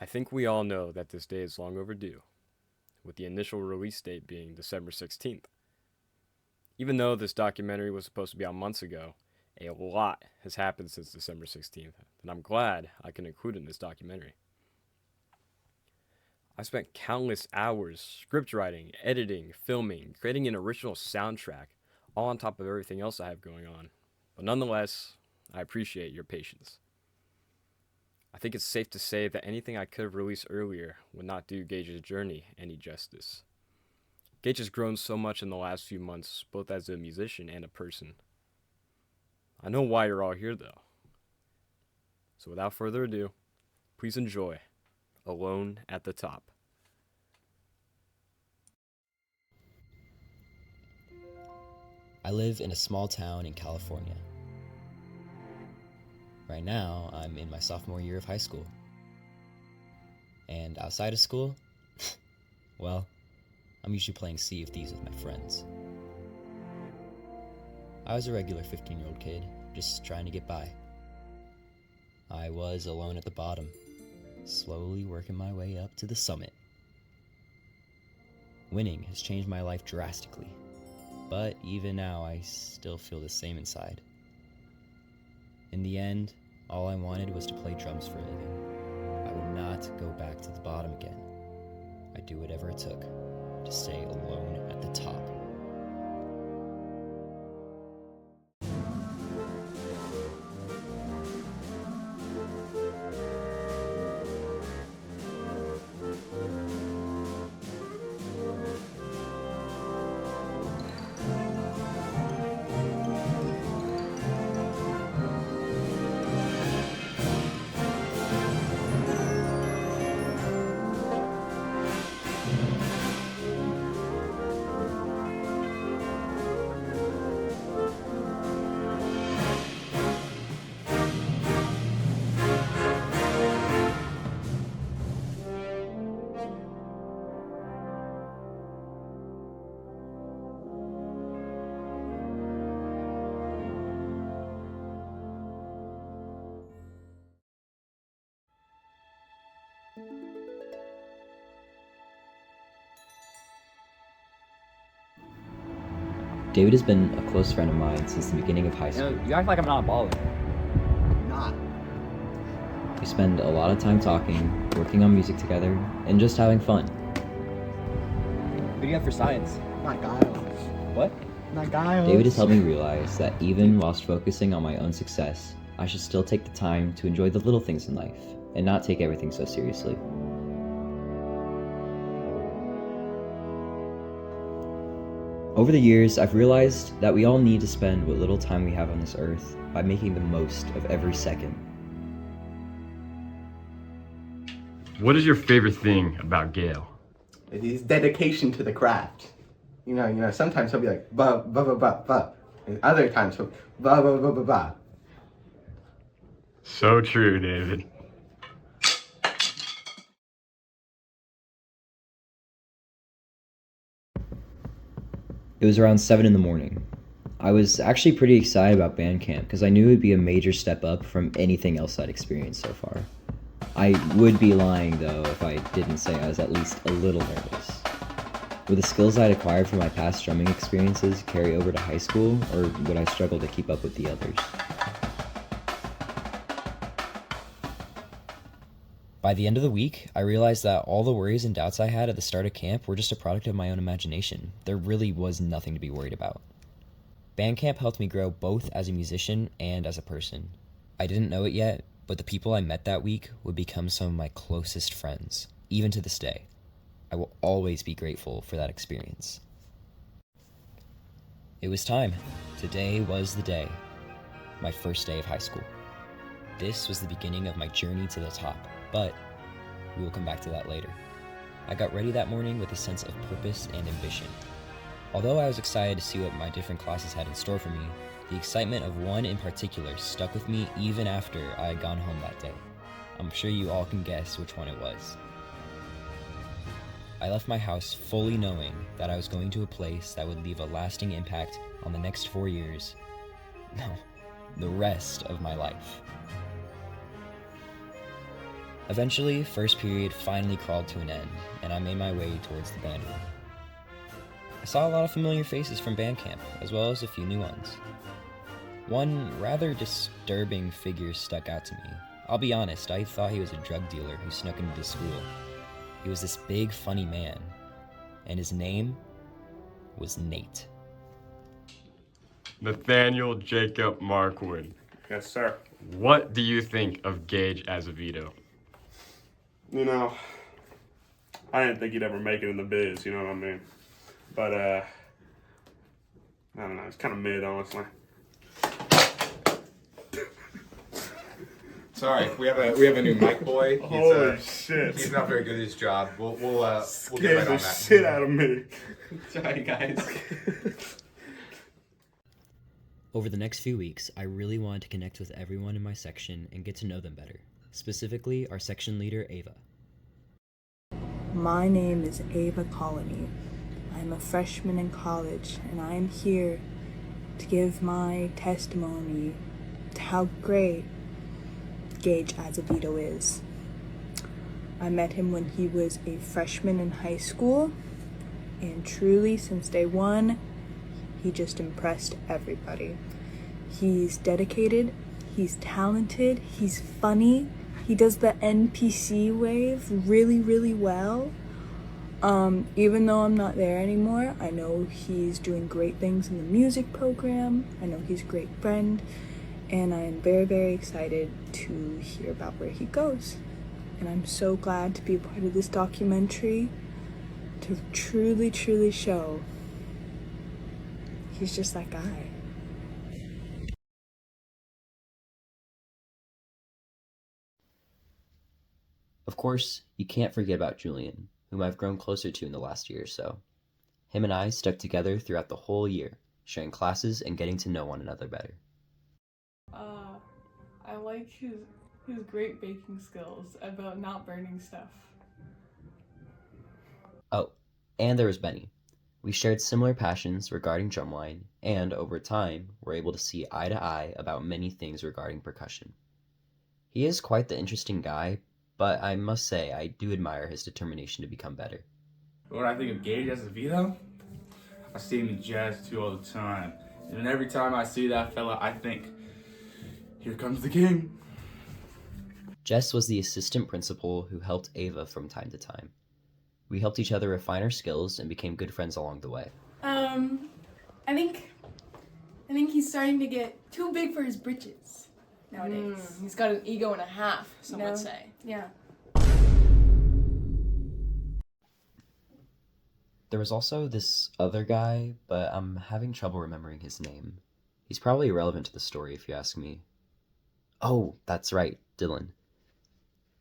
I think we all know that this day is long overdue, with the initial release date being December 16th. Even though this documentary was supposed to be out months ago, a lot has happened since December 16th, and I'm glad I can include it in this documentary. I spent countless hours script writing, editing, filming, creating an original soundtrack, all on top of everything else I have going on. But nonetheless, I appreciate your patience. I think it's safe to say that anything I could have released earlier would not do Gage's journey any justice. Gage has grown so much in the last few months, both as a musician and a person. I know why you're all here, though. So without further ado, please enjoy Alone at the Top. I live in a small town in California. Right now, I'm in my sophomore year of high school. And outside of school, well, I'm usually playing Sea of Thieves with my friends. I was a regular 15-year-old kid, just trying to get by. I was alone at the bottom, slowly working my way up to the summit. Winning has changed my life drastically, but even now I still feel the same inside. In the end, all I wanted was to play drums for a living. I would not go back to the bottom again. I'd do whatever it took to stay alone at the top. David has been a close friend of mine since the beginning of high school. You act like I'm not a baller. Not. We spend a lot of time talking, working on music together, and just having fun. Who do you have for science? Not Giles. What? Not Giles. David has helped me realize that even whilst focusing on my own success, I should still take the time to enjoy the little things in life and not take everything so seriously. Over the years, I've realized that we all need to spend what little time we have on this earth by making the most of every second. What is your favorite thing about Gale? His dedication to the craft. You know, sometimes he'll be like, ba, ba, ba, ba, ba. And other times he'll, ba, ba, ba, ba, ba. So true, David. It was around 7 in the morning. I was actually pretty excited about band camp because I knew it would be a major step up from anything else I'd experienced so far. I would be lying though if I didn't say I was at least a little nervous. Would the skills I'd acquired from my past drumming experiences carry over to high school, or would I struggle to keep up with the others? By the end of the week, I realized that all the worries and doubts I had at the start of camp were just a product of my own imagination. There really was nothing to be worried about. Band camp helped me grow both as a musician and as a person. I didn't know it yet, but the people I met that week would become some of my closest friends, even to this day. I will always be grateful for that experience. It was time. Today was the day. My first day of high school. This was the beginning of my journey to the top, but we will come back to that later. I got ready that morning with a sense of purpose and ambition. Although I was excited to see what my different classes had in store for me, the excitement of one in particular stuck with me even after I had gone home that day. I'm sure you all can guess which one it was. I left my house fully knowing that I was going to a place that would leave a lasting impact on the next 4 years. No, the rest of my life. Eventually, first period finally crawled to an end, and I made my way towards the band room. I saw a lot of familiar faces from band camp, as well as a few new ones. One rather disturbing figure stuck out to me. I'll be honest, I thought he was a drug dealer who snuck into the school. He was this big, funny man, and his name was Nate. Nathaniel Jacob Markwood. Yes, sir. What do you think of Gage Azevedo? You know, I didn't think he'd ever make it in the biz, you know what I mean? But, I don't know, it's kind of mid, honestly. Sorry, we have a new mic boy. Holy shit. He's not very good at his job. We'll get Scared right the on that. shit out of me. Sorry, guys. Over the next few weeks, I really wanted to connect with everyone in my section and get to know them better, specifically our section leader, Ava. My name is Ava Colony. I'm a freshman in college, and I am here to give my testimony to how great Gage Azevedo is. I met him when he was a freshman in high school, and truly, since day one, he just impressed everybody. He's dedicated, he's talented, he's funny, he does the NPC wave really, really well. Even though I'm not there anymore, I know he's doing great things in the music program. I know he's a great friend, and I am very, very excited to hear about where he goes. And I'm so glad to be a part of this documentary to truly, truly show he's just that guy. Of course, you can't forget about Julian, whom I've grown closer to in the last year or so. Him and I stuck together throughout the whole year, sharing classes and getting to know one another better. I like his great baking skills about not burning stuff. Oh, and there was Benny. We shared similar passions regarding drumline, and over time, were able to see eye to eye about many things regarding percussion. He is quite the interesting guy, but I must say I do admire his determination to become better. When I think of Gage Azevedo, I see him in jazz too all the time. And every time I see that fella, I think, here comes the king. Jess was the assistant principal who helped Ava from time to time. We helped each other refine our skills and became good friends along the way. I think he's starting to get too big for his britches nowadays. He's got an ego and a half, some You know? would say. Yeah. There was also this other guy, but I'm having trouble remembering his name. He's probably irrelevant to the story if you ask me. Oh, that's right, Dylan.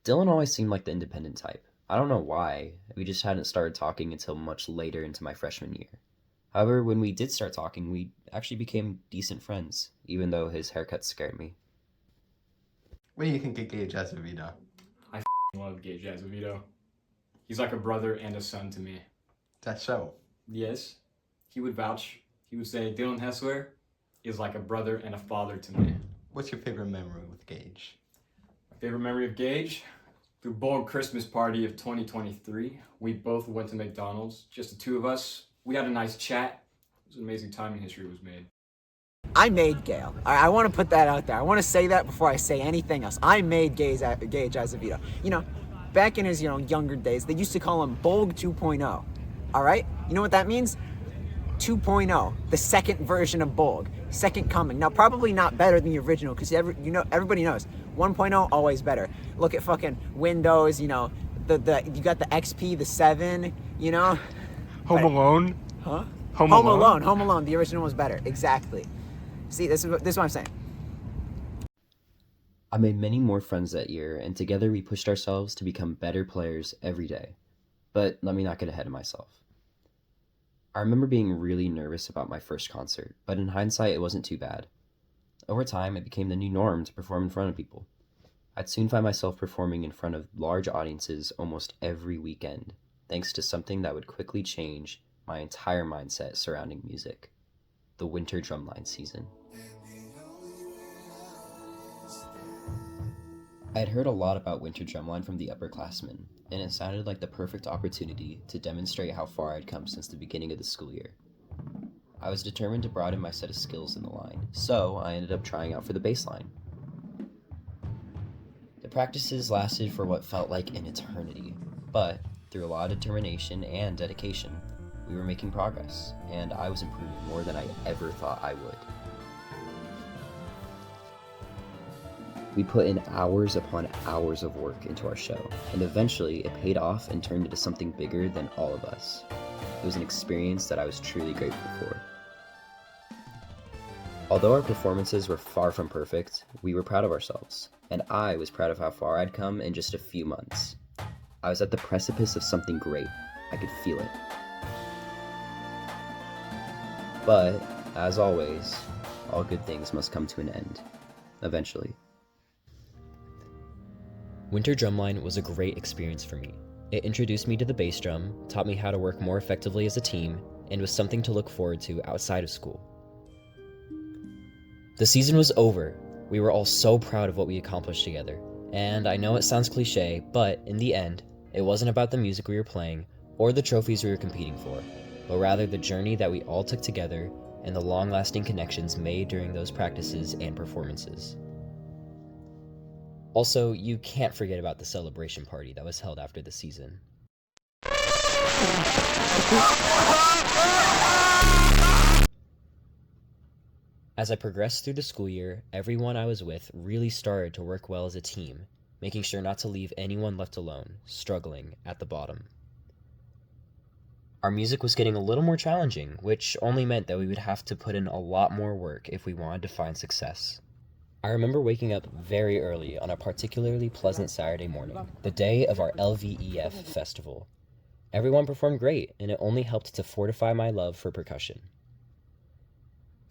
Dylan always seemed like the independent type. I don't know why, we just hadn't started talking until much later into my freshman year. However, when we did start talking, we actually became decent friends, even though his haircut scared me. What do you think of Gage Azevedo? I love Gage Azevedo. He's like a brother and a son to me. That's so. Yes, he would vouch. He would say Dylan Hessler is like a brother and a father to me. What's your favorite memory with Gage? My favorite memory of Gage? The Bold Christmas party of 2023. We both went to McDonald's, just the two of us. We had a nice chat. It was an amazing time in history was made. I made Gale. I want to put that out there. I want to say that before I say anything else. I made Gage Azevedo. You know, back in his younger days, they used to call him Bolg 2.0. All right? You know what that means? 2.0, the second version of Bolg, second coming. Now, probably not better than the original, because everybody knows 1.0 always better. Look at fucking Windows. You know, you got the XP, the 7. You know. Home Alone? Huh? Home Alone? Home Alone. The original was better. Exactly. See, this is what I'm saying. I made many more friends that year, and together we pushed ourselves to become better players every day. But let me not get ahead of myself. I remember being really nervous about my first concert, but in hindsight it wasn't too bad. Over time, it became the new norm to perform in front of people. I'd soon find myself performing in front of large audiences almost every weekend, thanks to something that would quickly change my entire mindset surrounding music: the winter drumline season. I had heard a lot about Winter Drumline from the upperclassmen, and it sounded like the perfect opportunity to demonstrate how far I'd come since the beginning of the school year. I was determined to broaden my set of skills in the line, so I ended up trying out for the bass line. The practices lasted for what felt like an eternity, but through a lot of determination and dedication, we were making progress, and I was improving more than I ever thought I would. We put in hours upon hours of work into our show, and eventually it paid off and turned into something bigger than all of us. It was an experience that I was truly grateful for. Although our performances were far from perfect, we were proud of ourselves, and I was proud of how far I'd come in just a few months. I was at the precipice of something great. I could feel it. But, as always, all good things must come to an end, eventually. Winter Drumline was a great experience for me. It introduced me to the bass drum, taught me how to work more effectively as a team, and was something to look forward to outside of school. The season was over. We were all so proud of what we accomplished together. And I know it sounds cliche, but in the end, it wasn't about the music we were playing or the trophies we were competing for, but rather the journey that we all took together and the long-lasting connections made during those practices and performances. Also, you can't forget about the celebration party that was held after the season. As I progressed through the school year, everyone I was with really started to work well as a team, making sure not to leave anyone left alone, struggling at the bottom. Our music was getting a little more challenging, which only meant that we would have to put in a lot more work if we wanted to find success. I remember waking up very early on a particularly pleasant Saturday morning, the day of our LVEF festival. Everyone performed great, and it only helped to fortify my love for percussion.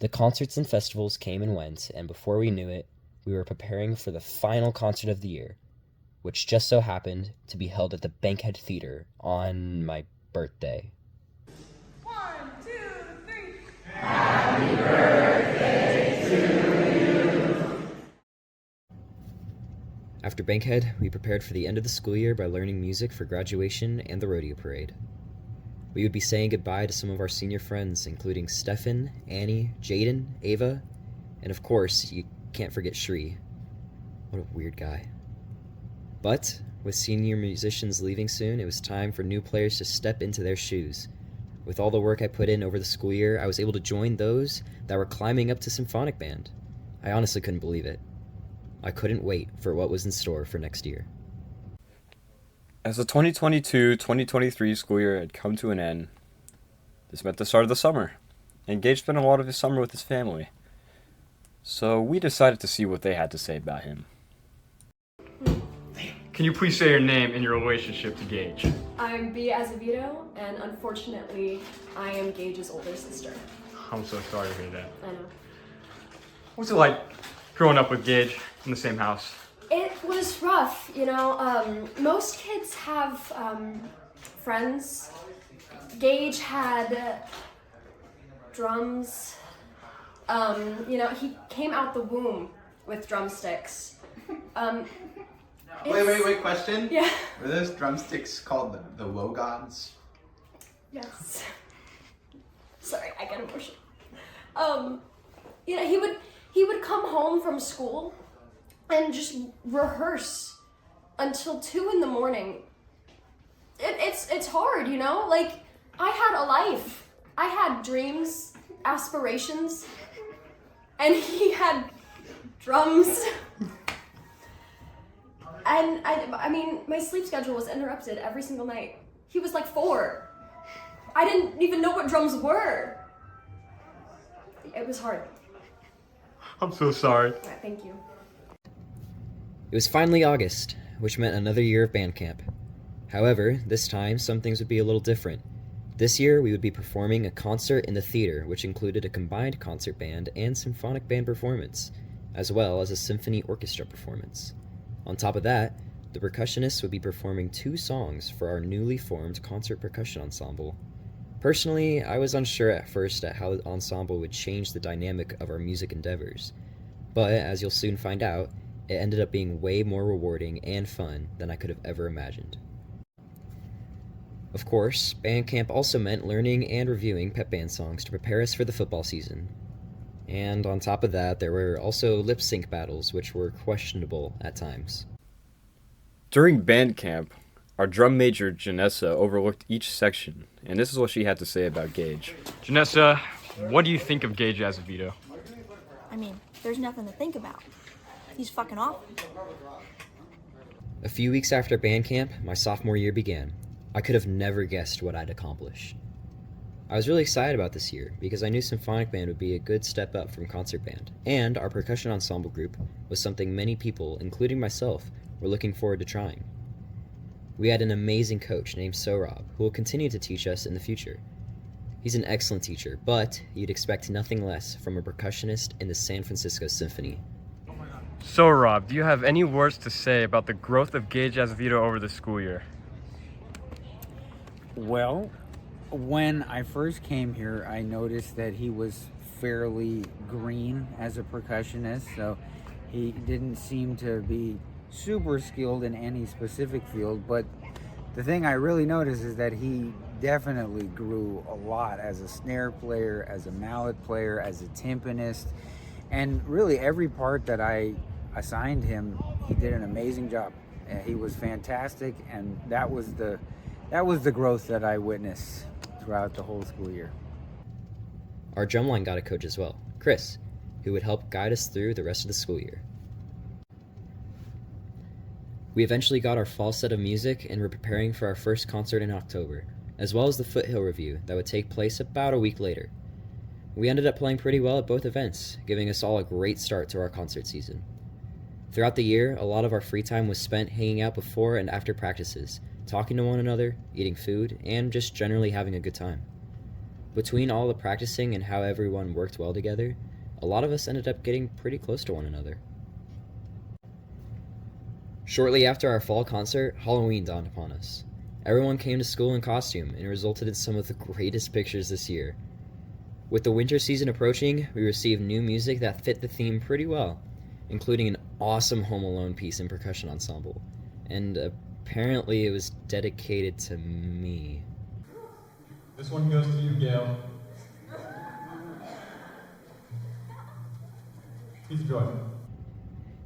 The concerts and festivals came and went, and before we knew it, we were preparing for the final concert of the year, which just so happened to be held at the Bankhead Theater on my birthday. 1, 2, 3. Happy birthday to you. After Bankhead, we prepared for the end of the school year by learning music for graduation and the rodeo parade. We would be saying goodbye to some of our senior friends, including Stefan, Annie, Jaden, Ava, and of course, you can't forget Shri. What a weird guy. But, with senior musicians leaving soon, it was time for new players to step into their shoes. With all the work I put in over the school year, I was able to join those that were climbing up to symphonic band. I honestly couldn't believe it. I couldn't wait for what was in store for next year. As the 2022-2023 school year had come to an end, this meant the start of the summer, and Gage spent a lot of his summer with his family. So we decided to see what they had to say about him. Can you please say your name and your relationship to Gage? I'm Bea Azevedo, and unfortunately, I am Gage's older sister. I'm so sorry to hear that. I know. What's it like growing up with Gage in the same house? It was rough, you know. Most kids have friends. Gage had drums. He came out the womb with drumsticks. Wait, question? Yeah. Were those drumsticks called the Wogons? Yes. Sorry, I get emotional. He would come home from school and just rehearse until 2 a.m. It's hard, you know? Like, I had a life. I had dreams, aspirations, and he had drums. And I mean, my sleep schedule was interrupted every single night. He was like 4. I didn't even know what drums were. It was hard. I'm so sorry. Thank you. It was finally August, which meant another year of band camp. However, this time, some things would be a little different. This year, we would be performing a concert in the theater, which included a combined concert band and symphonic band performance, as well as a symphony orchestra performance. On top of that, the percussionists would be performing 2 songs for our newly formed concert percussion ensemble. Personally, I was unsure at first at how the ensemble would change the dynamic of our music endeavors, but as you'll soon find out, it ended up being way more rewarding and fun than I could have ever imagined. Of course, band camp also meant learning and reviewing pep band songs to prepare us for the football season. And on top of that, there were also lip sync battles, which were questionable at times. During band camp, our drum major, Janessa, overlooked each section, and this is what she had to say about Gage. Janessa, what do you think of Gage Azevedo? I mean, there's nothing to think about. He's fucking awful. A few weeks after band camp, my sophomore year began. I could have never guessed what I'd accomplish. I was really excited about this year because I knew symphonic band would be a good step up from concert band, and our percussion ensemble group was something many people, including myself, were looking forward to trying. We had an amazing coach named Sohrab who will continue to teach us in the future. He's an excellent teacher, but you'd expect nothing less from a percussionist in the San Francisco Symphony. So, Rob, do you have any words to say about the growth of Gage Azevedo over the school year? Well, when I first came here, I noticed that he was fairly green as a percussionist, so he didn't seem to be super skilled in any specific field, but the thing I really noticed is that he definitely grew a lot as a snare player, as a mallet player, as a timpanist, and really every part that I assigned him, he did an amazing job. He was fantastic, and that was the growth that I witnessed throughout the whole school year. Our drumline got a coach as well, Chris, who would help guide us through the rest of the school year. We eventually got our fall set of music and were preparing for our first concert in October, as well as the Foothill Review that would take place about a week later. We ended up playing pretty well at both events, giving us all a great start to our concert season. Throughout the year, a lot of our free time was spent hanging out before and after practices, talking to one another, eating food, and just generally having a good time. Between all the practicing and how everyone worked well together, a lot of us ended up getting pretty close to one another. Shortly after our fall concert, Halloween dawned upon us. Everyone came to school in costume, and it resulted in some of the greatest pictures this year. With the winter season approaching, we received new music that fit the theme pretty well, including an awesome Home Alone piece in percussion ensemble, and apparently it was dedicated to me. This one goes to you, Gail. Please join.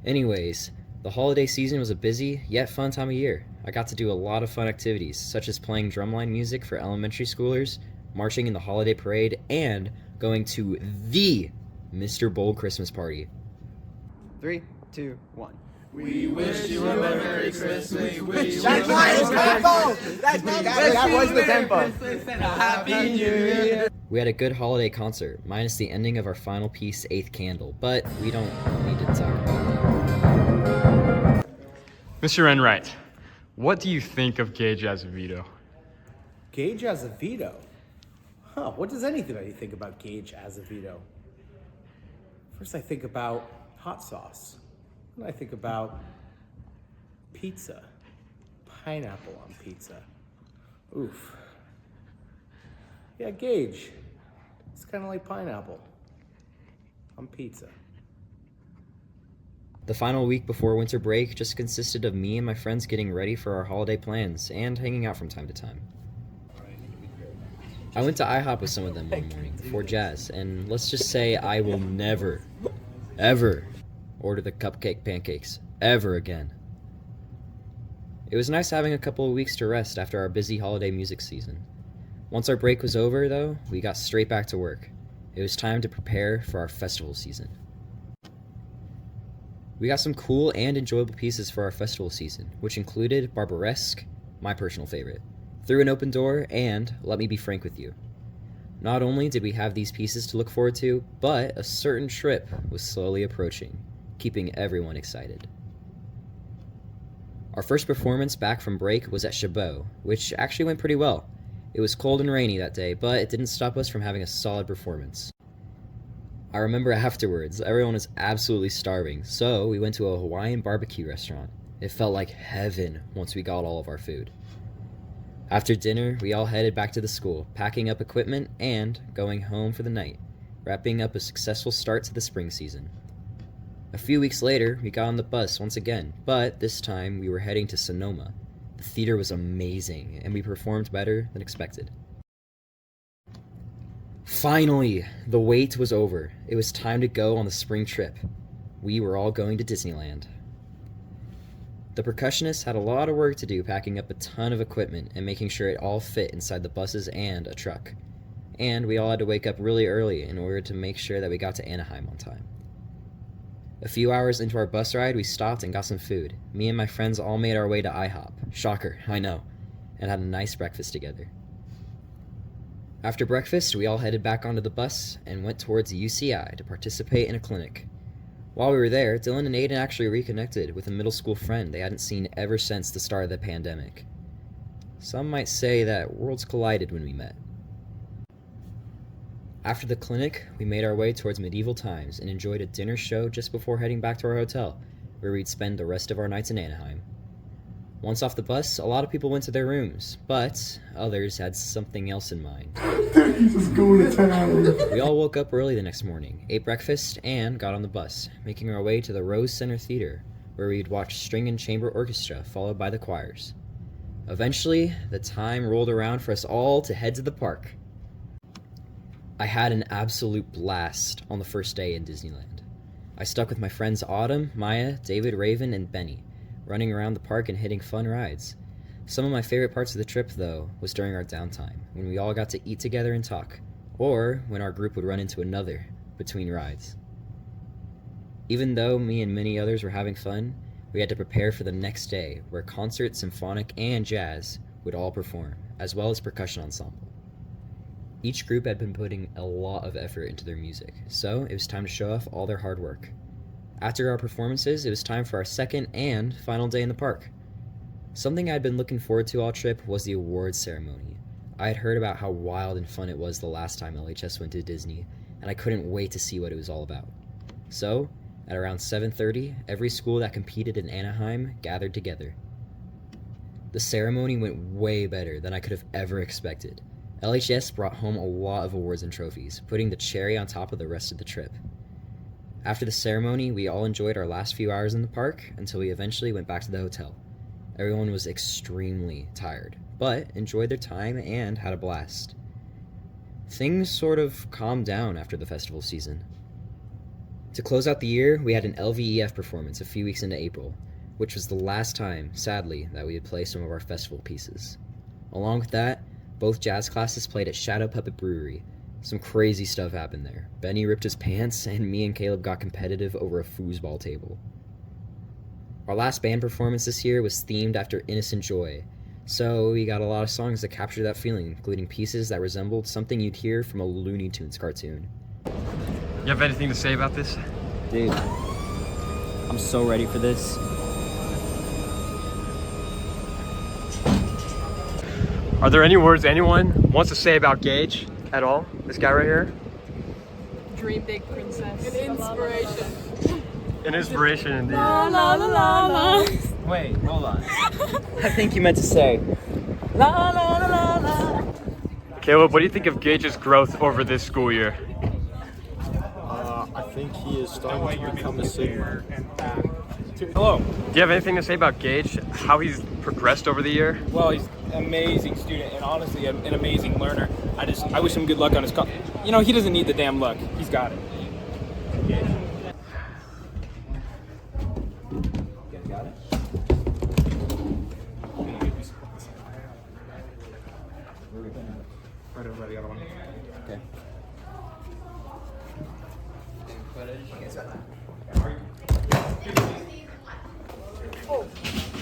Anyways, the holiday season was a busy, yet fun time of year. I got to do a lot of fun activities, such as playing drumline music for elementary schoolers, marching in the holiday parade, and going to the Mr. Bold Christmas party. 3, 2, 1. We wish you a Merry Christmas. We wish you That's right, it's tempo! That was the tempo. and a Happy New Year. We had a good holiday concert, minus the ending of our final piece, Eighth Candle, but we don't need to talk about that. Mr. Enright, what do you think of Gage Azevedo? Gage Azevedo? Huh, what does anybody think about Gage Azevedo? First I think about hot sauce. Then I think about pizza. Pineapple on pizza. Oof. Yeah, Gage. It's kind of like pineapple on pizza. The final week before winter break just consisted of me and my friends getting ready for our holiday plans and hanging out from time to time. I went to IHOP with some of them one morning before jazz, and let's just say I will never, ever order the cupcake pancakes, ever again. It was nice having a couple of weeks to rest after our busy holiday music season. Once our break was over, though, we got straight back to work. It was time to prepare for our festival season. We got some cool and enjoyable pieces for our festival season, which included Barbaresque, my personal favorite, Through an Open Door, and Let Me Be Frank With You. Not only did we have these pieces to look forward to, but a certain trip was slowly approaching, keeping everyone excited. Our first performance back from break was at Chabot, which actually went pretty well. It was cold and rainy that day, but it didn't stop us from having a solid performance. I remember afterwards, everyone was absolutely starving, so we went to a Hawaiian barbecue restaurant. It felt like heaven once we got all of our food. After dinner, we all headed back to the school, packing up equipment and going home for the night, wrapping up a successful start to the spring season. A few weeks later, we got on the bus once again, but this time we were heading to Sonoma. The theater was amazing, and we performed better than expected. Finally, the wait was over. It was time to go on the spring trip. We were all going to Disneyland. The percussionists had a lot of work to do packing up a ton of equipment and making sure it all fit inside the buses and a truck. And we all had to wake up really early in order to make sure that we got to Anaheim on time. A few hours into our bus ride, we stopped and got some food. Me and my friends all made our way to IHOP. Shocker, I know. And had a nice breakfast together. After breakfast, we all headed back onto the bus and went towards UCI to participate in a clinic. While we were there, Dylan and Aiden actually reconnected with a middle school friend they hadn't seen ever since the start of the pandemic. Some might say that worlds collided when we met. After the clinic, we made our way towards medieval times and enjoyed a dinner show just before heading back to our hotel, where we'd spend the rest of our nights in Anaheim. Once off the bus, a lot of people went to their rooms, but others had something else in mind. We all woke up early the next morning, ate breakfast, and got on the bus, making our way to the Rose Center Theater, where we'd watch string and chamber orchestra followed by the choirs. Eventually, the time rolled around for us all to head to the park. I had an absolute blast on the first day in Disneyland. I stuck with my friends Autumn, Maya, David, Raven, and Benny, running around the park and hitting fun rides. Some of my favorite parts of the trip, though, was during our downtime, when we all got to eat together and talk, or when our group would run into another between rides. Even though me and many others were having fun, we had to prepare for the next day, where concert, symphonic, and jazz would all perform, as well as percussion ensemble. Each group had been putting a lot of effort into their music, so it was time to show off all their hard work. After our performances, it was time for our second and final day in the park. Something I'd been looking forward to all trip was the awards ceremony. I had heard about how wild and fun it was the last time LHS went to Disney, and I couldn't wait to see what it was all about. So, at around 7:30, every school that competed in Anaheim gathered together. The ceremony went way better than I could have ever expected. LHS brought home a lot of awards and trophies, putting the cherry on top of the rest of the trip. After the ceremony, we all enjoyed our last few hours in the park until we eventually went back to the hotel. Everyone was extremely tired, but enjoyed their time and had a blast. Things sort of calmed down after the festival season. To close out the year, we had an LVEF performance a few weeks into April, which was the last time, sadly, that we would play some of our festival pieces. Along with that, both jazz classes played at Shadow Puppet Brewery. Some crazy stuff happened there. Benny ripped his pants, and me and Caleb got competitive over a foosball table. Our last band performance this year was themed after Innocent Joy, so we got a lot of songs that captured that feeling, including pieces that resembled something you'd hear from a Looney Tunes cartoon. You have anything to say about this? Dude, I'm so ready for this. Are there any words anyone wants to say about Gage at all? This guy right here? Dream big, princess. An inspiration. An inspiration indeed. La la la la la. Wait, hold on. I think you meant to say la la la la la. Caleb, what do you think of Gage's growth over this school year? I think he is starting to become a singer. Hello. Do you have anything to say about Gage? How he's progressed over the year? Well, he's an amazing student and honestly an amazing learner. I wish him good luck on his he doesn't need the damn luck. He's got it. Got it? Right over the other one. Okay.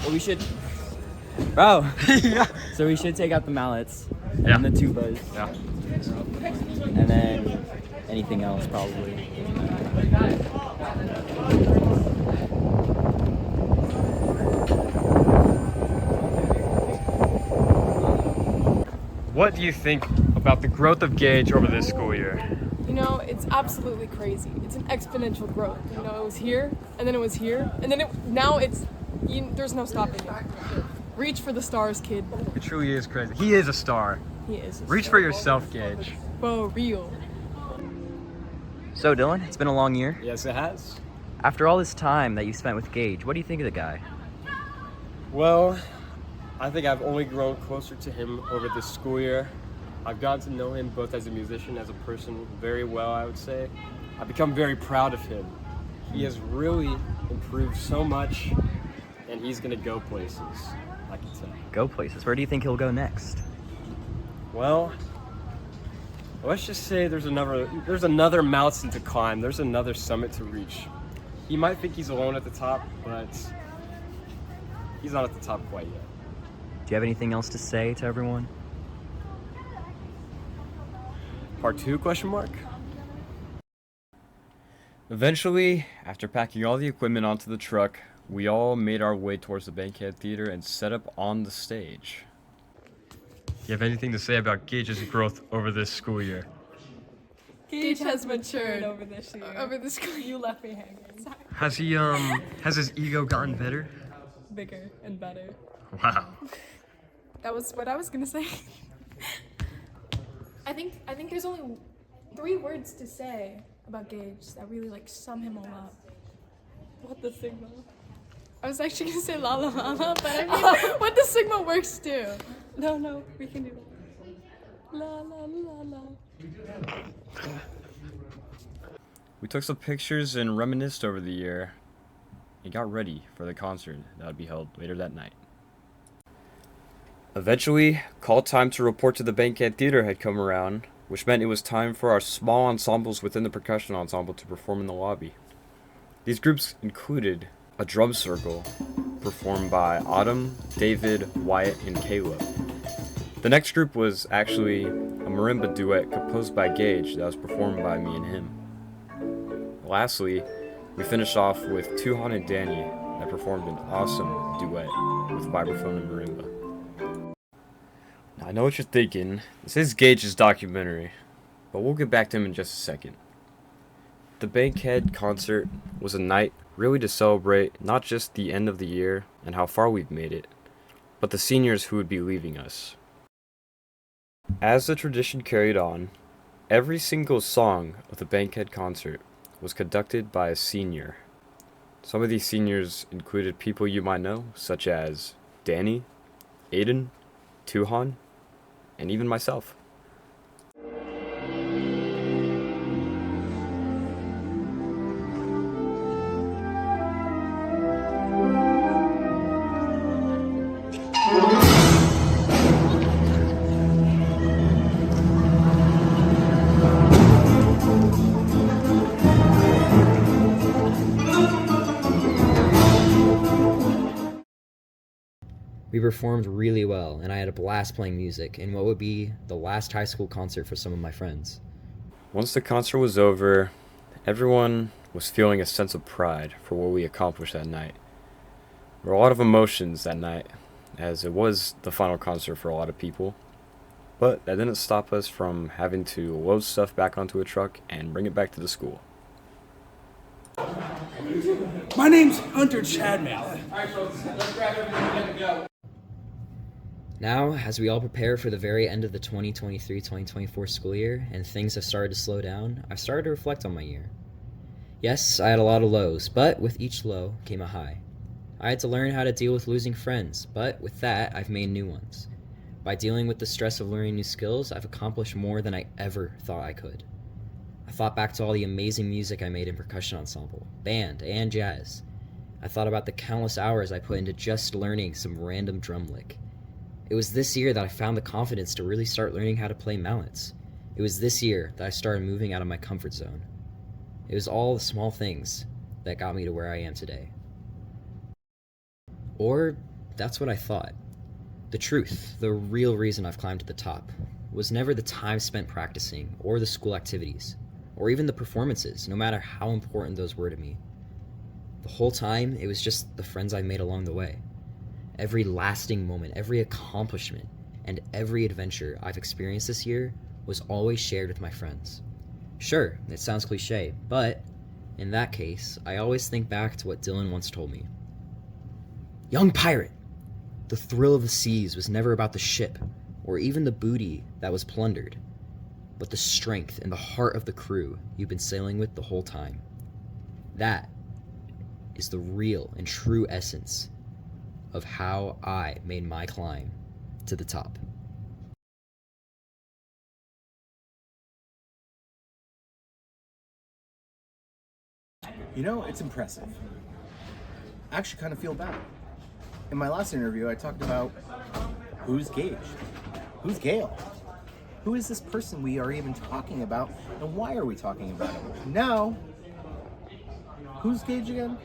Well, we should. Bro. Yeah. So we should take out the mallets. Yeah. And the tubas. Yeah. And then anything else probably. What do you think about the growth of Gage over this school year? You know, it's absolutely crazy. It's an exponential growth. You know, it was here, and then it was here, and then there's no stopping it. Reach for the stars, kid. It truly is crazy. He is a star. He is. Reach for yourself, Gage. For real. So Dylan, it's been a long year. Yes, it has. After all this time that you spent with Gage, what do you think of the guy? Well, I think I've only grown closer to him over this school year. I've gotten to know him both as a musician, as a person very well, I would say. I've become very proud of him. He has really improved so much, and he's gonna go places, I can tell. Go places. Where do you think he'll go next? Well, let's just say there's another mountain to climb. There's another summit to reach. He might think he's alone at the top, but he's not at the top quite yet. Do you have anything else to say to everyone? Part 2, question mark? Eventually, after packing all the equipment onto the truck, we all made our way towards the Bankhead Theater and set up on the stage. Do you have anything to say about Gage's growth over this school year? Gage has matured over this year. Over the school, you left me hanging. Sorry. Has he, has his ego gotten better? Bigger and better. Wow. That was what I was gonna say. I think there's only 3 words to say about Gage that really like sum him all up. What the Sigma? I was actually gonna say la la la la, but I mean what the Sigma works too. No, we can do that. La la la la. We took some pictures and reminisced over the year and got ready for the concert that would be held later that night. Eventually, call time to report to the Bankhead Theater had come around, which meant it was time for our small ensembles within the percussion ensemble to perform in the lobby. These groups included a drum circle performed by Autumn, David, Wyatt, and Caleb. The next group was actually a marimba duet composed by Gage that was performed by me and him. Lastly, we finished off with Tuhan and Danny that performed an awesome duet with vibraphone and marimba. Now, I know what you're thinking. This is Gage's documentary, but we'll get back to him in just a second. The Bankhead concert was a night really to celebrate not just the end of the year and how far we've made it, but the seniors who would be leaving us. As the tradition carried on, every single song of the Bankhead concert was conducted by a senior. Some of these seniors included people you might know, such as Danny, Aiden, Tuhan, and even myself. We performed really well, and I had a blast playing music in what would be the last high school concert for some of my friends. Once the concert was over, everyone was feeling a sense of pride for what we accomplished that night. There were a lot of emotions that night, as it was the final concert for a lot of people, but that didn't stop us from having to load stuff back onto a truck and bring it back to the school. My name's Hunter Chadmail. Now, as we all prepare for the very end of the 2023-2024 school year and things have started to slow down, I've started to reflect on my year. Yes, I had a lot of lows, but with each low came a high. I had to learn how to deal with losing friends, but with that, I've made new ones. By dealing with the stress of learning new skills, I've accomplished more than I ever thought I could. I thought back to all the amazing music I made in percussion ensemble, band, and jazz. I thought about the countless hours I put into just learning some random drum lick. It was this year that I found the confidence to really start learning how to play mallets. It was this year that I started moving out of my comfort zone. It was all the small things that got me to where I am today. Or that's what I thought. The truth, the real reason I've climbed to the top, was never the time spent practicing, or the school activities, or even the performances, no matter how important those were to me. The whole time, it was just the friends I made along the way. Every lasting moment, every accomplishment, and every adventure I've experienced this year was always shared with my friends. Sure, it sounds cliche, but in that case, I always think back to what Dylan once told me. Young pirate, the thrill of the seas was never about the ship, or even the booty that was plundered, but the strength and the heart of the crew you've been sailing with the whole time. That is the real and true essence of how I made my climb to the top. You know, it's impressive. I actually kind of feel bad. In my last interview, I talked about who's Gage? Who's Gail? Who is this person we are even talking about, and why are we talking about him? Now, who's Gage again?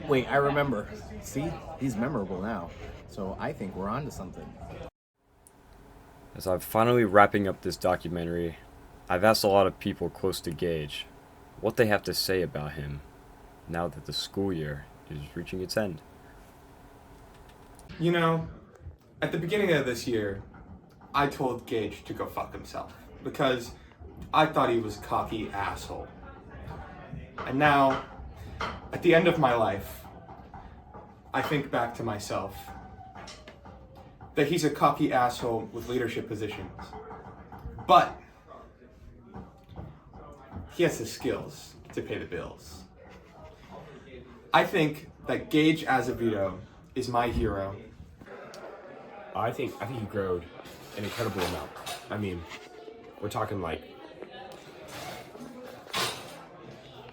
Wait, I remember. See, he's memorable now. So I think we're on to something. As I'm finally wrapping up this documentary, I've asked a lot of people close to Gage what they have to say about him now that the school year is reaching its end. You know, at the beginning of this year, I told Gage to go fuck himself because I thought he was a cocky asshole. And now, at the end of my life, I think back to myself that he's a cocky asshole with leadership positions. But he has the skills to pay the bills. I think that Gage Azevedo is my hero. I think he growed an incredible amount. I mean, we're talking like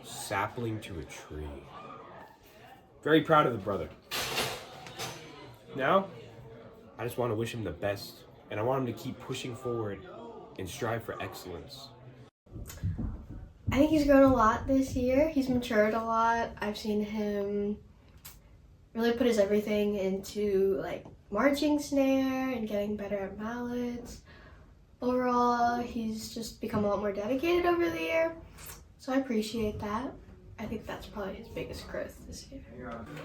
sapling to a tree. Very proud of the brother. Now, I just want to wish him the best, and I want him to keep pushing forward and strive for excellence. I think he's grown a lot this year. He's matured a lot. I've seen him really put his everything into like marching snare and getting better at mallets. Overall, he's just become a lot more dedicated over the year. So I appreciate that. I think that's probably his biggest growth this year.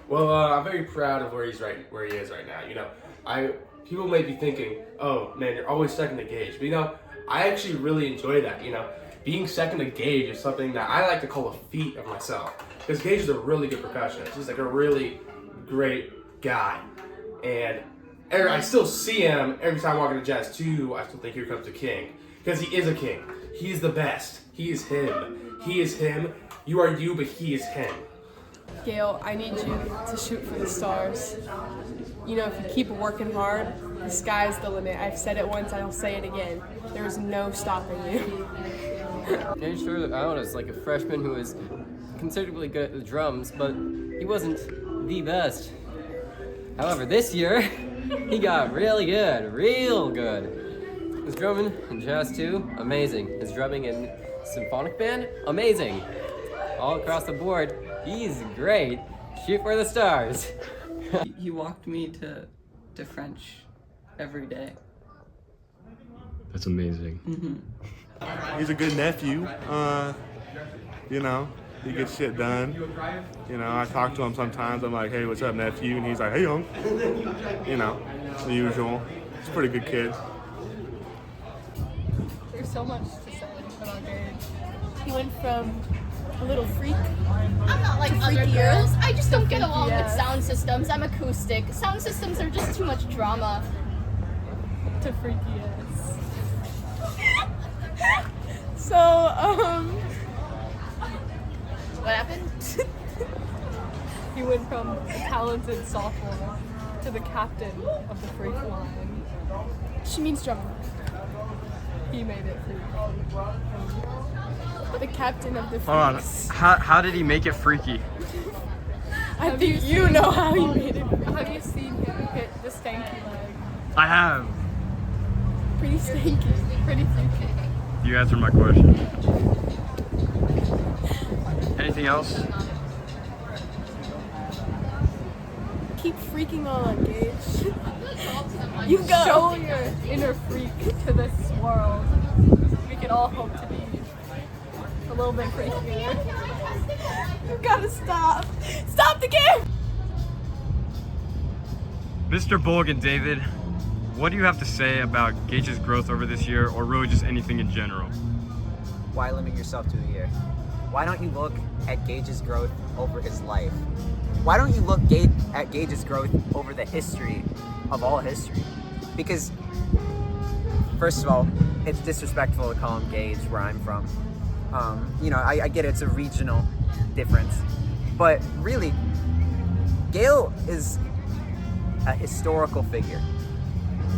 Well, I'm very proud of where he is right now. You know, people may be thinking, "Oh man, you're always second to Gage," but you know, I actually really enjoy that. You know, being second to Gage is something that I like to call a feat of myself, because Gage is a really good percussionist. He's like a really great guy, and I still see him every time I walk into Jazz 2. I still think here comes the king, because he is a king. He's the best. He is him. He is him. You are you, but he is him. Gail, I need you to shoot for the stars. You know, if you keep working hard, the sky's the limit. I've said it once, I'll say it again. There is no stopping you. Gage started out as like a freshman who was considerably good at the drums, but he wasn't the best. However, this year, he got really good, real good. His drumming in Jazz 2, amazing. His drumming in Symphonic Band, amazing. All across the board, he's great. Shoot for the stars. He walked me to French every day. That's amazing. He's a good nephew. You know, he gets shit done. You know, I talk to him sometimes. I'm like, "Hey, what's up, nephew?" And he's like, "Hey, young." You know, the usual. He's a pretty good kid. There's so much to say about Gage. He went from a little freak. I'm not like other girls. I just don't get along with sound systems. I'm acoustic. Sound systems are just too much drama. To freaky ass. So, what happened? He went from a talented sophomore to the captain of the freak line. She means drummer. He made it freaky. The captain of the freaks. Hold on. How did he make it freaky? I think you know how he made it. Have you seen him hit the stanky leg? I have. Pretty stanky. Pretty freaky. You answered my question. Anything else? Keep freaking on, Gage. You go. Show your inner freak to this world. We can all hope to be a little bit freakier. You gotta stop. Stop the game! Mr. Bolg and David, what do you have to say about Gage's growth over this year, or really just anything in general? Why limit yourself to a year? Why don't you look at Gage's growth over his life? Why don't you look at Gage's growth over the history of all history? Because, first of all, it's disrespectful to call him Gage where I'm from. You know, I get it's a regional difference, But really, Gale is a historical figure.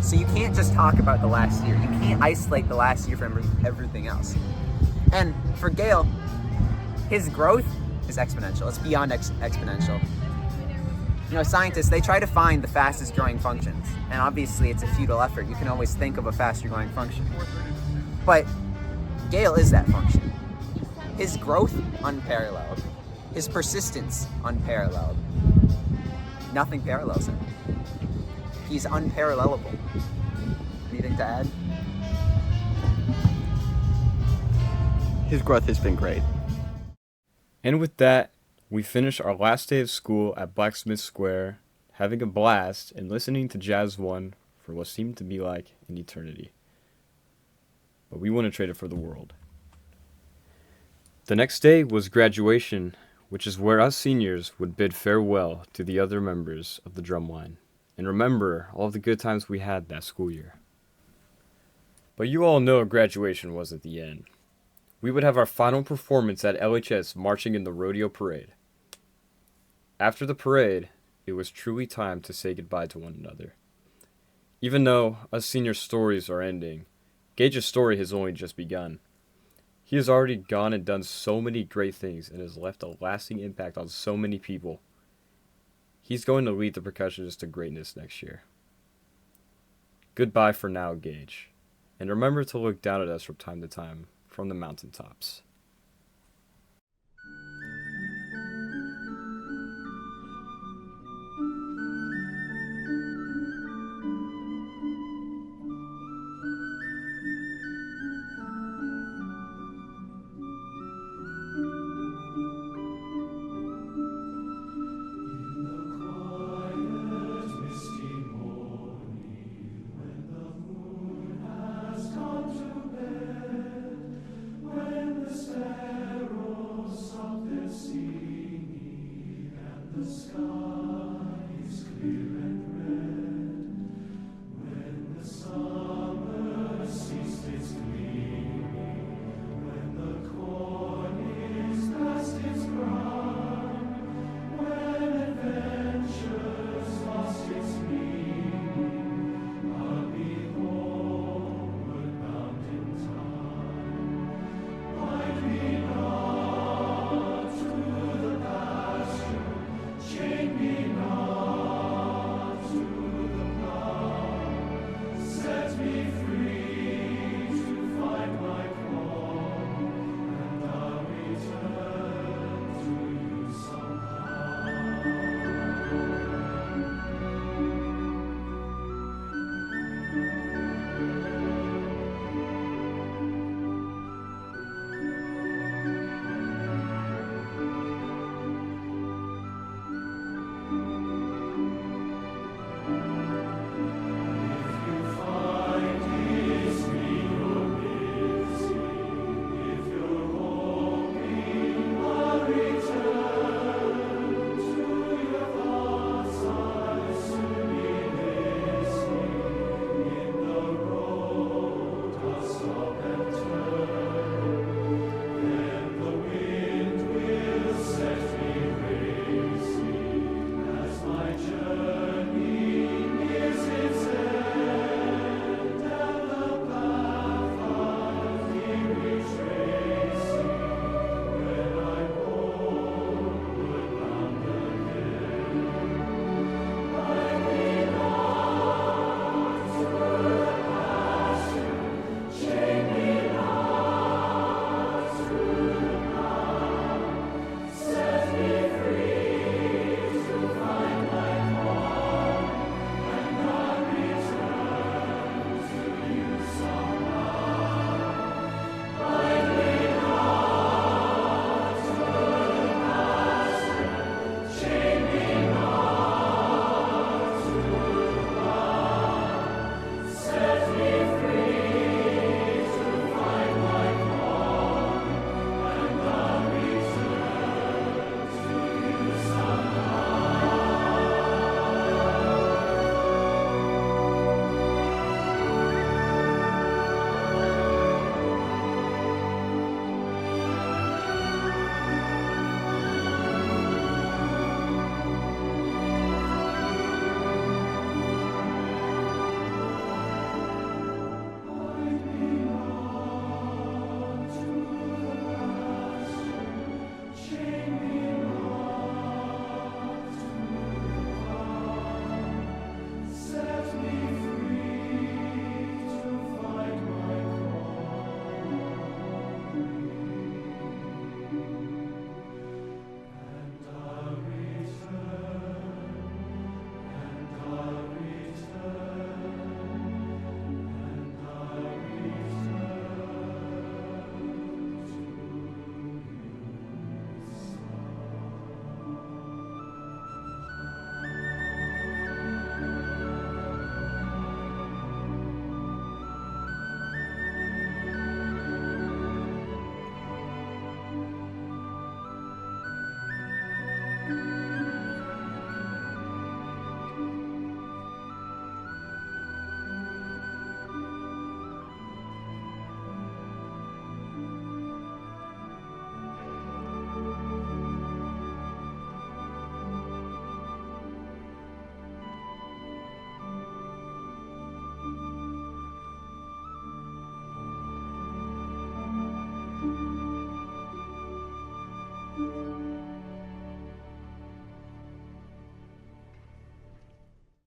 So you can't just talk about the last year. You can't isolate the last year from everything else. And for Gale, his growth is exponential. It's beyond exponential. You know, scientists, they try to find the fastest growing functions. And obviously it's a futile effort. You can always think of a faster growing function. But Gale is that function. His growth, unparalleled. His persistence, unparalleled. Nothing parallels him. He's unparallelable. Anything to add? His growth has been great. And with that, we finish our last day of school at Blacksmith Square, having a blast and listening to Jazz 1 for what seemed to be like an eternity. But we wouldn't trade it for the world. The next day was graduation, which is where us seniors would bid farewell to the other members of the drumline and remember all the good times we had that school year. But you all know graduation wasn't the end. We would have our final performance at LHS marching in the rodeo parade. After the parade, it was truly time to say goodbye to one another. Even though us senior stories are ending, Gage's story has only just begun. He has already gone and done so many great things and has left a lasting impact on so many people. He's going to lead the percussionists to greatness next year. Goodbye for now, Gage. And remember to look down at us from time to time from the mountaintops.